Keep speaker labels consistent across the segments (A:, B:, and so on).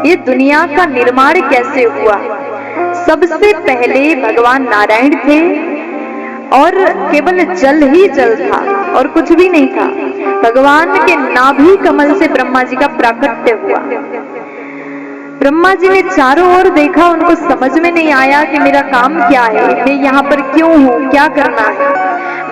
A: ये दुनिया का निर्माण कैसे हुआ। सबसे पहले भगवान नारायण थे और केवल जल ही जल था और कुछ भी नहीं था। भगवान के नाभि कमल से ब्रह्मा जी का प्राकट्य हुआ। ब्रह्मा जी ने चारों ओर देखा, उनको समझ में नहीं आया कि मेरा काम क्या है, मैं यहाँ पर क्यों हूँ, क्या करना है।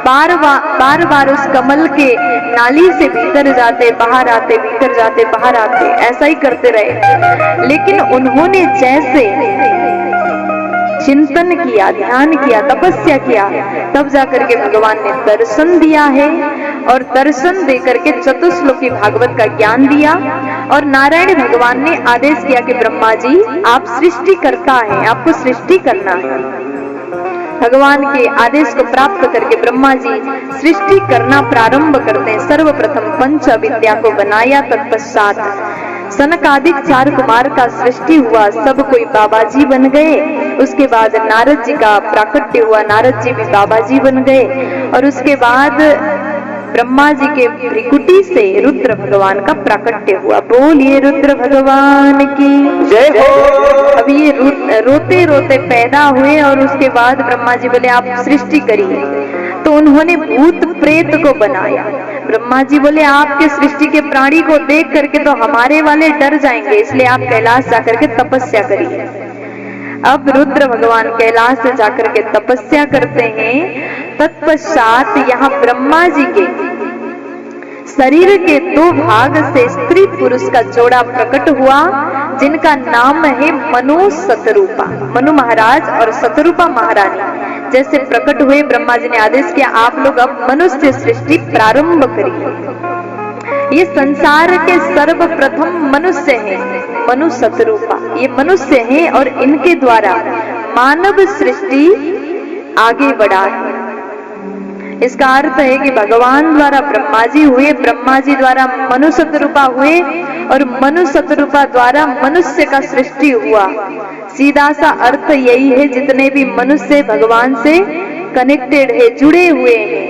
A: बार बार उस कमल के नाली से भीतर जाते बाहर आते, भीतर जाते बाहर आते, ऐसा ही करते रहे। लेकिन उन्होंने जैसे चिंतन किया, ध्यान किया, तपस्या किया, तब जाकर के भगवान ने दर्शन दिया है और दर्शन देकर के चतुश्लोकी भागवत का ज्ञान दिया। और नारायण भगवान ने आदेश किया कि ब्रह्मा जी आप सृष्टि करता है, आपको सृष्टि करना है। भगवान के आदेश को प्राप्त करके ब्रह्मा जी सृष्टि करना प्रारंभ करते हैं। सर्वप्रथम पंच विद्या को बनाया, तत्पश्चात सनकादिक 4 कुमार का सृष्टि हुआ, सब कोई बाबा जी बन गए। उसके बाद नारद जी का प्राकट्य हुआ, नारद जी भी बाबा जी बन गए। और उसके बाद ब्रह्मा जी के भ्रिकुटी से रुद्र भगवान का प्राकट्य हुआ। बोलिए रुद्र भगवान की जय हो। अब ये रोते रोते पैदा हुए और उसके बाद ब्रह्मा जी बोले आप सृष्टि करिए, तो उन्होंने भूत प्रेत को बनाया। ब्रह्मा जी बोले आपके सृष्टि के प्राणी को देख करके तो हमारे वाले डर जाएंगे, इसलिए आप कैलाश जाकर के तपस्या करिए। अब रुद्र भगवान कैलाश से जाकर के तपस्या करते हैं। तत्पश्चात यहाँ ब्रह्मा जी के शरीर के 2 भाग से स्त्री पुरुष का जोड़ा प्रकट हुआ, जिनका नाम है मनु शतरूपा। मनु महाराज और शतरूपा महारानी जैसे प्रकट हुए, ब्रह्मा जी ने आदेश किया आप लोग अब मनुष्य सृष्टि प्रारंभ करिए। ये संसार के सर्वप्रथम मनुष्य हैं, मनु शतरूपा, ये मनुष्य हैं और इनके द्वारा मानव सृष्टि आगे बढ़ा है। इसका अर्थ है कि भगवान द्वारा ब्रह्मा जी हुए, ब्रह्मा जी द्वारा मनु शतरूपा हुए और मनु शतरूपा द्वारा मनुष्य का सृष्टि हुआ। सीधा सा अर्थ यही है, जितने भी मनुष्य भगवान से कनेक्टेड है, जुड़े हुए हैं।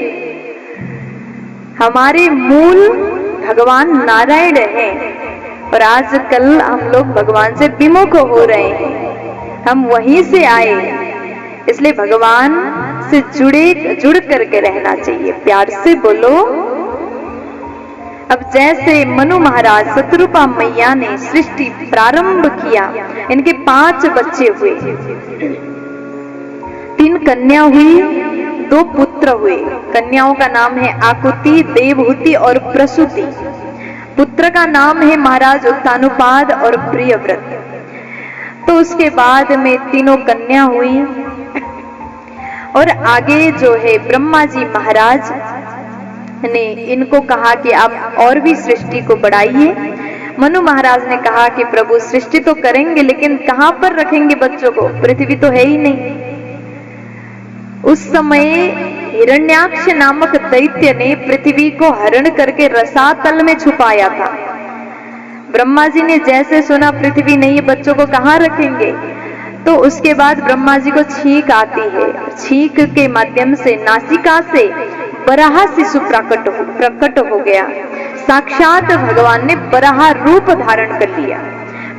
A: हमारे मूल भगवान नारायण है और आजकल हम लोग भगवान से विमुख हो रहे हैं, हम वहीं से आए, इसलिए भगवान से जुड़ करके रहना चाहिए। प्यार से बोलो। अब जैसे मनु महाराज शतरूपा मैया ने सृष्टि प्रारंभ किया, इनके 5 बच्चे हुए, 3 कन्या हुई, 2 पुत्र हुए। कन्याओं का नाम है आकुति, देवहूति और प्रसूति। पुत्र का नाम है महाराज उत्तानुपाद और प्रियव्रत। तो उसके बाद में 3 कन्या हुई और आगे जो है ब्रह्मा जी महाराज ने इनको कहा कि आप और भी सृष्टि को बढ़ाइए। मनु महाराज ने कहा कि प्रभु सृष्टि तो करेंगे, लेकिन कहां पर रखेंगे बच्चों को, पृथ्वी तो है ही नहीं। उस समय हिरण्याक्ष नामक दैत्य ने पृथ्वी को हरण करके रसातल में छुपाया था। ब्रह्मा जी ने जैसे सुना पृथ्वी नहीं, बच्चों को कहां रखेंगे, तो उसके बाद ब्रह्मा जी को छींक आती है। छींक के माध्यम से नासिका से बराह शिशु प्रकट हो गया। साक्षात भगवान ने बराह रूप धारण कर लिया।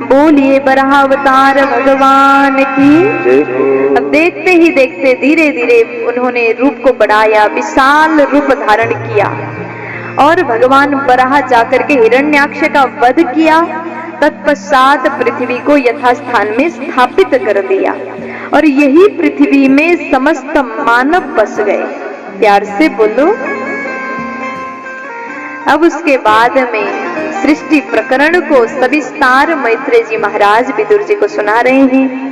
A: बोलिए बराह अवतार भगवान की। अब देखते ही देखते धीरे धीरे उन्होंने रूप को बढ़ाया, विशाल रूप धारण किया और भगवान बराह जाकर के हिरण्याक्ष का वध किया। तत्पश्चात पृथ्वी को यथास्थान में स्थापित कर दिया और यही पृथ्वी में समस्त मानव बस गए। प्यार से बोलो। अब उसके बाद में सृष्टि प्रकरण को सविस्तार मैत्रेय जी महाराज विदुर जी को सुना रहे हैं।